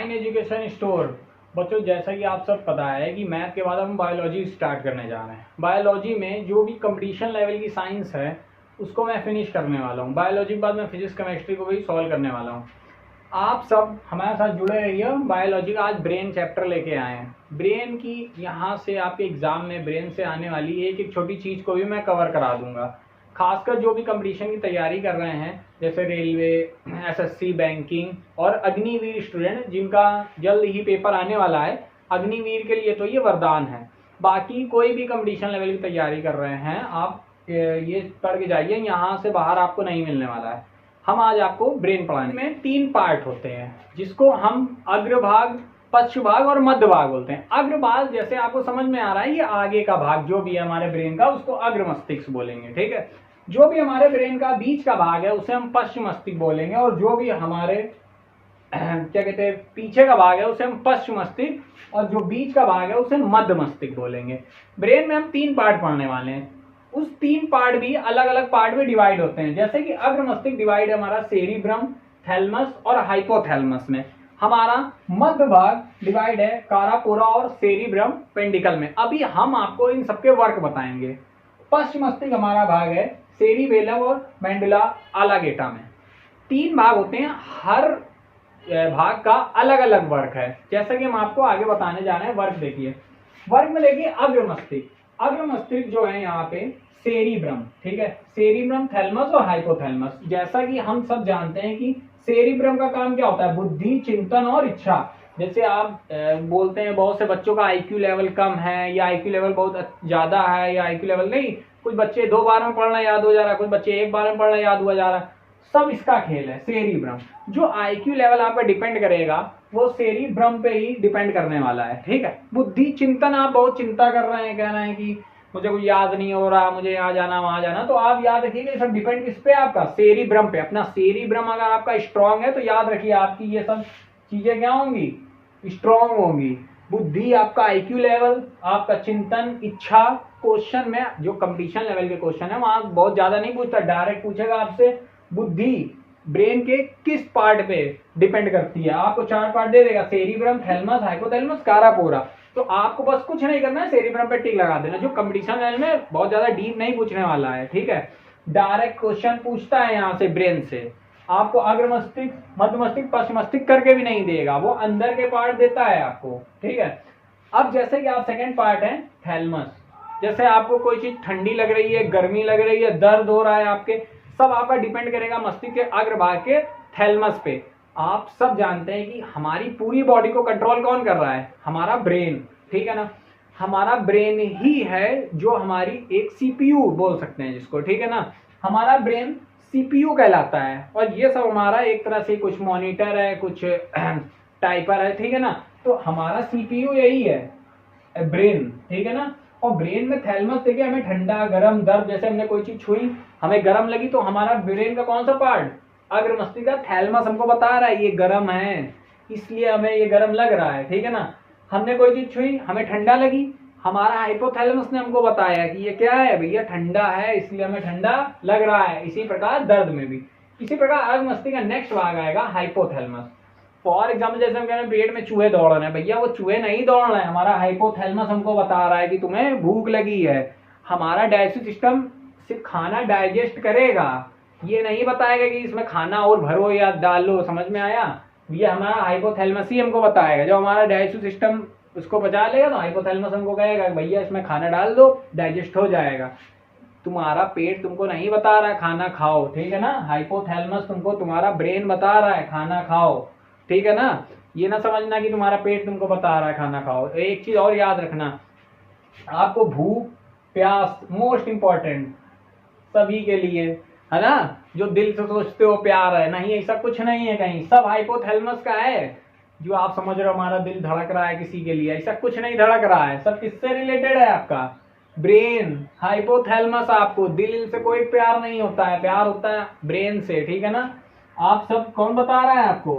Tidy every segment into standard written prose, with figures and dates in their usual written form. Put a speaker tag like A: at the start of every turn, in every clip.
A: Fine education store. बच्चों जैसा कि आप सब पता है कि मैथ के बाद हम बायोलॉजी स्टार्ट करने जा रहे हैं। बायोलॉजी में जो भी कंपटीशन लेवल की साइंस है उसको मैं फिनिश करने वाला हूँ। बायोलॉजी के बाद मैं फिजिक्स केमिस्ट्री को भी सॉल्व करने वाला हूँ। आप सब हमारे साथ जुड़े रहिए। बायोलॉजी का आज ब्रेन चैप्टर लेके आए हैं। ब्रेन की यहाँ से आपके एग्जाम में ब्रेन से आने वाली एक एक छोटी चीज़ को भी मैं कवर करा दूंगा। खासकर जो भी कंपटीशन की तैयारी कर रहे हैं जैसे रेलवे, एसएससी, बैंकिंग और अग्निवीर स्टूडेंट जिनका जल्द ही पेपर आने वाला है, अग्निवीर के लिए तो ये वरदान है। बाकी कोई भी कंपटीशन लेवल की तैयारी कर रहे हैं आप ये पढ़ के जाइए, यहाँ से बाहर आपको नहीं मिलने वाला है। हम आज आपको ब्रेन पढ़ाने में 3 पार्ट होते हैं जिसको हम अग्रभाग, पश्च भाग और मध्य भाग बोलते हैं। अग्रभाग जैसे आपको समझ में आ रहा है, ये आगे का भाग जो भी है हमारे ब्रेन का उसको अग्र मस्तिष्क बोलेंगे, ठीक है। जो भी हमारे ब्रेन का बीच का भाग है उसे हम पश्च मस्तिष्क बोलेंगे, और जो भी हमारे क्या कहते हैं पीछे का भाग है उसे हम पश्च मस्तिष्क, और जो बीच का भाग है उसे मध्य मस्तिष्क बोलेंगे। ब्रेन में हम 3 पार्ट पढ़ने वाले हैं। उस 3 पार्ट भी अलग अलग पार्ट में डिवाइड होते हैं। जैसे कि अग्र मस्तिष्क डिवाइड है हमारा सेरिब्रम, थैलमस और हाइपोथैलमस में। हमारा मध्य भाग डिवाइड है काराकोरा और सेरिब्रम पेंडिकल में। अभी हम आपको इन सबके वर्क बताएंगे। पश्च मस्तिष्क हमारा भाग है सेरिबेलम और मेडुला ऑब्लांगेटा में। 3 भाग होते हैं, हर भाग का अलग अलग वर्क है। जैसा कि हम आपको आगे बताने जा रहे हैं। वर्क देखिए, वर्क में देखिए अग्र मस्तिष्क। अग्र मस्तिष्क जो है यहाँ पे सेरिब्रम, ठीक है, सेरिब्रम, थैलमस और हाइपोथैलमस। जैसा कि हम सब जानते हैं कि सेरिब्रम का काम क्या होता है, बुद्धि, चिंतन और इच्छा। जैसे आप बोलते हैं बहुत से बच्चों का आईक्यू लेवल कम है या आईक्यू लेवल बहुत ज्यादा है या आईक्यू लेवल नहीं, कुछ बच्चे 2 बार में पढ़ना याद हो जा रहा है, कुछ बच्चे 1 बार में पढ़ना याद हुआ जा रहा है। सब इसका खेल है सेरिब्रम। जो आईक्यू लेवल आप पे डिपेंड करेगा वो सेरिब्रम पे ही डिपेंड करने वाला है, ठीक है। बुद्धि, चिंतन, आप बहुत चिंता कर रहे हैं, कह रहे हैं कि मुझे कुछ याद नहीं हो रहा, मुझे यहाँ जाना वहां जाना, तो आप याद रखिएगा ये सब डिपेंड किस पे, आपका सेरिब्रम पे। अपना सेरिब्रम अगर आपका स्ट्रांग है तो याद रखिए आपकी ये सब चीजें क्या होंगी, स्ट्रांग होंगी। बुद्धि, आपका आईक्यू लेवल, आपका चिंतन, इच्छा। क्वेश्चन में जो कंपटीशन लेवल के क्वेश्चन है वहां बहुत ज्यादा नहीं पूछता, डायरेक्ट पूछेगा आपसे बुद्धि ब्रेन के किस पार्ट पे डिपेंड करती है। आपको 4 पार्ट दे देगा, सेरिब्रम, थैलमस, हाइपोथैलमस, काराकोरा। तो आपको बस कुछ नहीं करना है, सेरिब्रम पे टिक लगा देना। जो कंपटीशन लेवल में बहुत ज्यादा डीप नहीं पूछने वाला है, ठीक है। डायरेक्ट क्वेश्चन पूछता है यहाँ से ब्रेन से। आपको अग्र मस्तिष्क, मध्य मस्तिष्क, पश्च मस्तिष्क करके भी नहीं देगा, वो अंदर के पार्ट देता है आपको, ठीक है। अब जैसे कि आप सेकंड पार्ट है थैलमस। जैसे आपको कोई चीज ठंडी लग रही है, गर्मी लग रही है, दर्द हो रहा है, आपके सब आपका डिपेंड करेगा मस्तिष्क के अग्रभाग के थैलमस पे। आप सब जानते हैं कि हमारी पूरी बॉडी को कंट्रोल कौन कर रहा है, हमारा ब्रेन, ठीक है ना। हमारा ब्रेन ही है जो हमारी एक सीपीयू बोल सकते हैं जिसको, ठीक है ना। हमारा ब्रेन सीपीयू कहलाता है, और ये सब हमारा एक तरह से कुछ मॉनिटर है, कुछ टाइपर है, ठीक है ना। तो हमारा सीपीयू यही है ब्रेन, ठीक है ना। और ब्रेन में थैलमस देखिए, हमें ठंडा, गर्म, दर्द, जैसे हमने कोई चीज छुई, हमें गर्म लगी तो हमारा ब्रेन का कौन सा पार्ट, अग्र मस्तिष्क का थैलमस हमको बता रहा है ये गर्म है, इसलिए हमें ये गर्म लग रहा है, ठीक है ना। हमने कोई चीज छुई, हमें ठंडा लगी, हमारा हाइपोथैलमस ने हमको बताया कि ये क्या है भैया, ठंडा है, इसलिए हमें ठंडा लग रहा है। इसी प्रकार दर्द में भी इसी प्रकार अग्र मस्तिष्क का नेक्स्ट भाग आएगा हाइपोथैलमस। फॉर एग्जाम्पल जैसे हम कह रहे हैं पेट में चूहे दौड़ रहे हैं, भैया वो चूहे नहीं दौड़ रहे हैं, हमारा हाइपोथैलमस हमको बता रहा है कि तुम्हें भूख लगी है। हमारा डाइजेस्टिव सिस्टम सिर्फ खाना डाइजेस्ट करेगा, ये नहीं बताएगा कि इसमें खाना और भरो या डालो, समझ में आया। ये हमारा हाइपोथैलमस ही हमको बताएगा। जब हमारा डाइजेस्टिव सिस्टम उसको पचा लेगा तो हाइपोथैलमस हमको कहेगा भैया इसमें खाना डाल दो, डाइजेस्ट हो जाएगा। तुम्हारा पेट तुमको नहीं बता रहा है खाना खाओ, ठीक है ना। हाइपोथैलमस तुमको, तुम्हारा ब्रेन बता रहा है खाना खाओ, ठीक है ना। ये ना समझना कि तुम्हारा पेट तुमको बता रहा है खाना खाओ। एक चीज और याद रखना, आपको भूख, प्यास मोस्ट इंपॉर्टेंट सभी के लिए, है ना। जो दिल से सोचते हो प्यार है, नहीं ऐसा कुछ नहीं है कहीं, सब हाइपोथैलमस का है। जो आप समझ रहे हो हमारा दिल धड़क रहा है किसी के लिए, ऐसा कुछ नहीं धड़क रहा है, सब किससे रिलेटेड है, आपका ब्रेन, हाइपोथैलमस। आपको दिल से कोई प्यार नहीं होता है, प्यार होता है ब्रेन से, ठीक है ना। आप सब कौन बता रहा है आपको,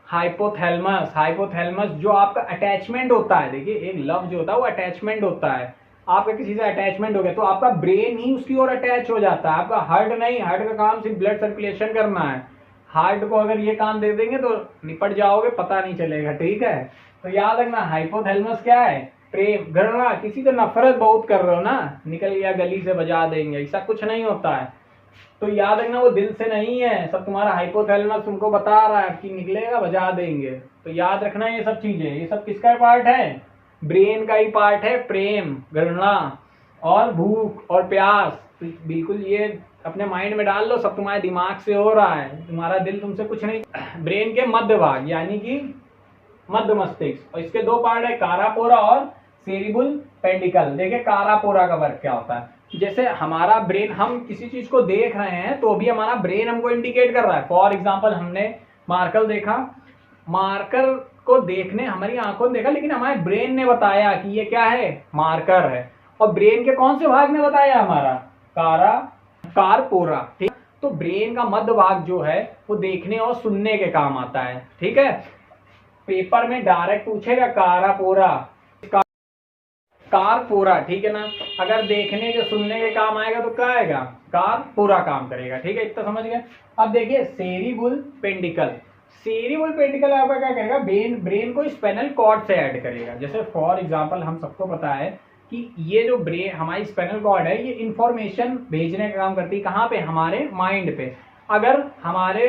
A: हाइपोथैलमस। हाइपोथैलमस जो आपका अटैचमेंट होता है, देखिए एक लव जो होता है वो अटैचमेंट होता है। आपका किसी से अटैचमेंट हो गया तो आपका ब्रेन ही उसकी ओर अटैच हो जाता है, आपका हार्ट नहीं। हार्ट का काम सिर्फ ब्लड सर्कुलेशन करना है, हार्ट को अगर ये काम दे देंगे तो निपट जाओगे, पता नहीं चलेगा, ठीक है। तो याद रखना हाइपोथैलेमस क्या है, प्रेम, घृणा, किसी से नफरत बहुत कर रहे हो ना, निकल गया गली से बजा देंगे, ऐसा कुछ नहीं होता है। तो याद रखना वो दिल से नहीं है, सब तुम्हारा हाइपोथैलेमस तुमको बता रहा है कि निकलेगा बजा देंगे। तो याद रखना ये सब चीजें, ये सब किसका पार्ट है, ब्रेन का ही पार्ट है, प्रेम, घृणा और भूख और प्यास। तो बिल्कुल ये अपने माइंड में डाल लो, सब तुम्हारे दिमाग से हो रहा है, तुम्हारा दिल तुमसे कुछ नहीं। ब्रेन के मध्य भाग यानी कि मध्य मस्तिष्क, और इसके दो पार्ट है, कारापोरा और सेरिबुल पेंडिकल। देखिए कारापोरा का वर्क क्या होता है, जैसे हमारा ब्रेन, हम किसी चीज को देख रहे हैं तो भी हमारा ब्रेन हमको इंडिकेट कर रहा है। फॉर एग्जाम्पल हमने मार्कर देखा, मार्कर को देखने हमारी आंखों ने देखा, लेकिन हमारे ब्रेन ने बताया कि ये क्या है, मार्कर है। और ब्रेन के कौन से भाग ने बताया, हमारा कारपोरा, ठीक। तो ब्रेन का मध्य भाग जो है वो देखने और सुनने के काम आता है, ठीक है। पेपर में डायरेक्ट पूछेगा कारापोरा, कारपोरा, ठीक है ना। अगर देखने के सुनने के काम आएगा तो क्या आएगा, कारपोरा काम करेगा, ठीक है, इतना समझ गए। अब देखिए सेरिबुल पेंडिकल, सेरिबुल पेंडिकल आपका क्या करेगा, ब्रेन को स्पाइनल कॉर्ड से ऐड करेगा। जैसे फॉर एग्जांपल हम सबको पता है कि ये जो ब्रेन हमारी स्पाइनल कॉर्ड है, ये इंफॉर्मेशन भेजने का काम करती है, कहाँ पे, हमारे माइंड पे। अगर हमारे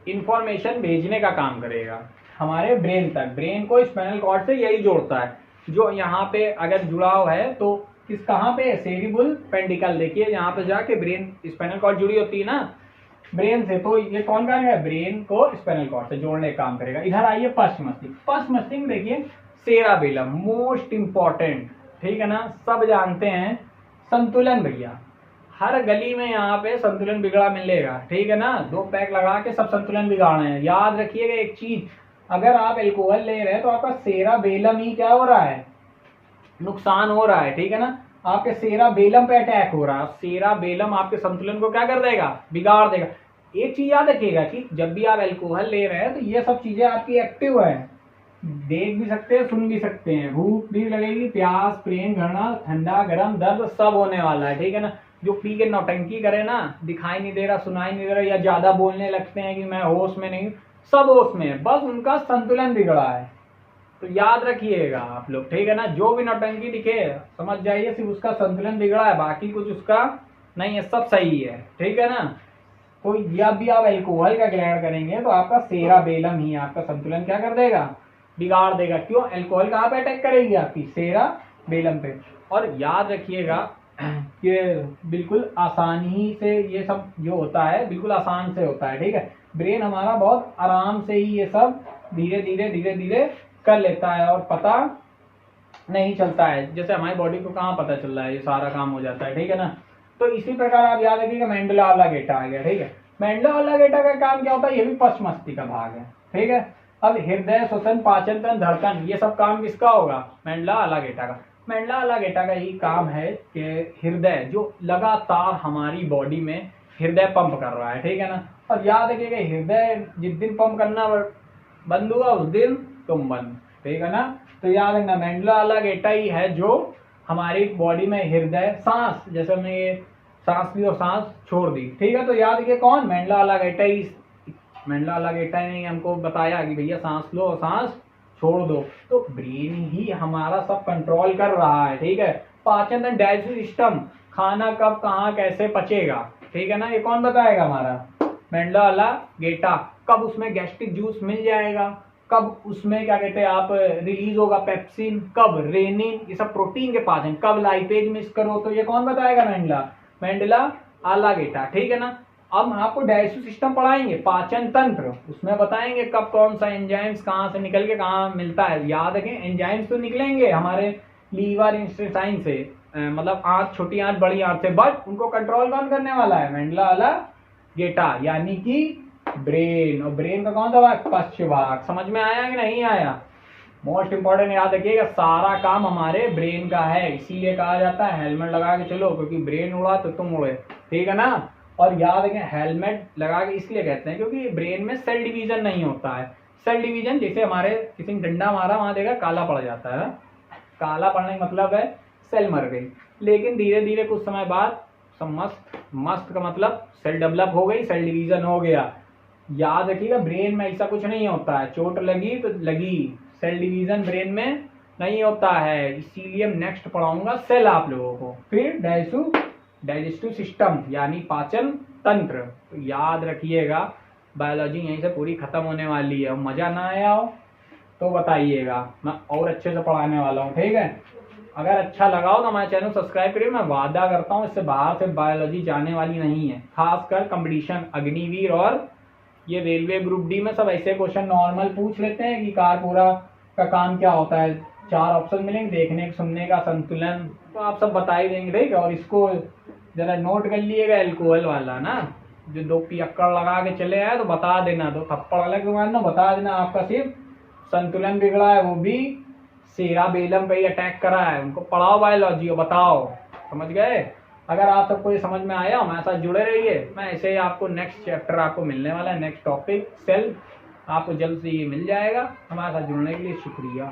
A: इंफॉर्मेशन भेजने का काम करेगा हमारे ब्रेन तक, ब्रेन को स्पाइनल कॉर्ड से यही जोड़ता है। जो यहाँ पे अगर जुड़ाव है तो किस, कहाँ पे, सेरिबुल पेंडिकल। देखिए यहाँ पे जाके ब्रेन स्पाइनल कॉर्ड जुड़ी होती है ना ब्रेन से, तो ये कौन करेगा, ब्रेन को स्पाइनल कॉर्ड से जोड़ने का काम करेगा। इधर आइए पश्च मस्तिष्क, पश्च मस्तिष्क देखिए सेराबेलम, मोस्ट इंपॉर्टेंट, ठीक है ना, सब जानते हैं। संतुलन भैया, हर गली में यहाँ पे संतुलन बिगड़ा मिलेगा, ठीक है ना, दो पैक लगा के सब संतुलन बिगाड़े हैं। याद रखिएगा एक चीज, अगर आप एल्कोहल ले रहे हैं तो आपका सेराबेलम ही क्या हो रहा है, नुकसान हो रहा है, ठीक है ना, आपके सेराबेलम पे अटैक हो रहा है। सेराबेलम आपके संतुलन को क्या कर देगा, बिगाड़ देगा। एक चीज याद रखिएगा कि जब भी आप एल्कोहल ले रहे हैं तो ये सब चीजें आपकी एक्टिव है, देख भी सकते हैं, सुन भी सकते हैं, भूख भी लगेगी, प्यास, प्रेम, घृणा, ठंडा, गर्म, दर्द सब होने वाला है, ठीक है ना। जो पी के नौटंकी करे ना, दिखाई नहीं दे रहा, सुनाई नहीं दे रहा, या ज्यादा बोलने लगते हैं कि मैं होश में नहीं, सब होश में है, बस उनका संतुलन बिगड़ा है। तो याद रखिएगा आप लोग, ठीक है ना, जो भी नौटंकी दिखे समझ जाइए सिर्फ उसका संतुलन बिगड़ा है, बाकी कुछ उसका नहीं है, सब सही है, ठीक है ना। तो जब भी आप एल्कोहल का ग्रहण करेंगे तो आपका सेराबेलम ही आपका संतुलन क्या कर देगा, बिगाड़ देगा। क्यों, एल्कोहल कहाँ पे अटैक करेगी, आपकी सेराबेलम पे। और याद रखिएगा कि बिल्कुल आसानी से ये सब जो होता है बिल्कुल आसान से होता है, ठीक है। ब्रेन हमारा बहुत आराम से ही ये सब धीरे धीरे कर लेता है और पता नहीं चलता है। जैसे हमारी बॉडी को कहाँ पता चल रहा है, ये सारा काम हो जाता है, ठीक है ना। तो इसी प्रकार आप याद रखिएगा मेंडुला ऑब्लिंगेटा आ गया, ठीक है। मेंडुला ऑब्लिंगेटा का काम क्या होता है, ये भी पश्च मस्तिष्क का भाग है, ठीक है। अब हृदय, श्वसन, पाचन तंत्र, धड़कन, ये सब काम किसका होगा, मेंडुला ऑब्लिंगेटा का। मेंडुला ऑब्लिंगेटा का ही काम है कि हृदय जो लगातार हमारी बॉडी में हृदय पंप कर रहा है, ठीक है ना। और याद रखिएगा हृदय जिस दिन पंप करना बंद हुआ उस दिन तुम बंद, ठीक है ना। तो याद रखना मेंडुला ऑब्लिंगेटा ही है जो हमारी बॉडी में हृदय, सांस, जैसे हमने ये सांस ली और सांस छोड़ दी, ठीक है। तो याद रखिए कौन, मेंडुला ऑब्लिंगेटा ही, मेंडुला ऑब्लिंगेटा ने हमको बताया कि भैया सांस लो और सांस छोड़ दो। तो ब्रेन ही हमारा सब कंट्रोल कर रहा है, ठीक है। पाचन तंत्र, डाइजेस्टिव सिस्टम, खाना कब कहाँ कैसे पचेगा, ठीक है ना, ये कौन बताएगा, हमारा मेंडुला ऑब्लिंगेटा। कब उसमें गैस्ट्रिक जूस मिल जाएगा, कब उसमें क्या कहते हैं आप रिलीज होगा पेप्सिन, कब रेनिन, ये सब प्रोटीन के पाचन, कब लाइपेज मिस करो, तो ये कौन बताएगा, मेंडुला ऑब्लिंगेटा, ठीक है ना। अब हम आपको डाइजेस्टिव सिस्टम पढ़ाएंगे, पाचन तंत्र, उसमें बताएंगे कब कौन सा एंजाइम्स कहाँ से निकल के कहाँ मिलता है। याद रखें एंजाइम्स तो निकलेंगे हमारे लीवर इंटेस्टाइन से, मतलब आंत, छोटी आंत, बड़ी आंत से, बट उनको कंट्रोल कौन करने वाला है, मेंडुला ऑब्लिंगेटा यानी कि ब्रेन। और ब्रेन का कौन सा भाग, पश्च भाग। समझ में आया कि नहीं आया, मोस्ट इंपॉर्टेंट याद रखिएगा, सारा काम हमारे ब्रेन का है, इसीलिए कहा जाता है हेलमेट लगा के चलो, क्योंकि ब्रेन उड़ा तो तुम उड़े, ठीक है ना। और याद रखें हेलमेट लगा के इसलिए कहते हैं क्योंकि ब्रेन में सेल डिवीजन नहीं होता है। सेल डिवीजन जैसे हमारे किसी ने डंडा मारा वहां देखा काला पड़ जाता है, काला पड़ने का मतलब है सेल मर गई, लेकिन धीरे धीरे कुछ समय बाद सब मस्त, मस्त का मतलब सेल डेवलप हो गई, सेल डिवीजन हो गया, याद रखिएगा ब्रेन में ऐसा कुछ नहीं होता है, चोट लगी तो लगी, सेल डिवीजन ब्रेन में नहीं होता है, इसीलिए नेक्स्ट पढ़ाऊंगा सेल आप लोगों को। फिर डाइजेस्टिव सिस्टम यानी पाचन तंत्र। तो याद रखिएगा बायोलॉजी यहीं से पूरी खत्म होने वाली है। मजा ना आया हो तो बताइएगा, मैं और अच्छे से पढ़ाने वाला हूँ, ठीक है। अगर अच्छा लगा हो तो हमारे चैनल सब्सक्राइब करिए। मैं वादा करता हूँ इससे बाहर से बायोलॉजी जाने वाली नहीं है, खासकर कंपटीशन अग्निवीर और ये रेलवे ग्रुप डी में सब ऐसे क्वेश्चन नॉर्मल पूछ लेते हैं कि कारपूरा का काम क्या होता है, 4 ऑप्शन मिलेंगे, देखने सुनने का, संतुलन, तो आप सब बता ही देंगे, ठीक है। और इसको जरा नोट कर लिएगा, एल्कोहल वाला ना, जो 2 पियक्कड़ लगा के चले आए तो बता देना, 2 थप्पड़ अलग मारना, बता देना आपका सिर्फ संतुलन बिगड़ा है, वो भी सेरा बेलम पे ही अटैक करा है। उनको पढ़ाओ बायोलॉजी और बताओ, समझ गए। अगर आप सबको ये समझ में आया, हमारे साथ जुड़े रहिए। मैं ऐसे ही आपको नेक्स्ट चैप्टर आपको मिलने वाला है, नेक्स्ट टॉपिक सेल आपको जल्द से ये मिल जाएगा। हमारे साथ जुड़ने के लिए शुक्रिया।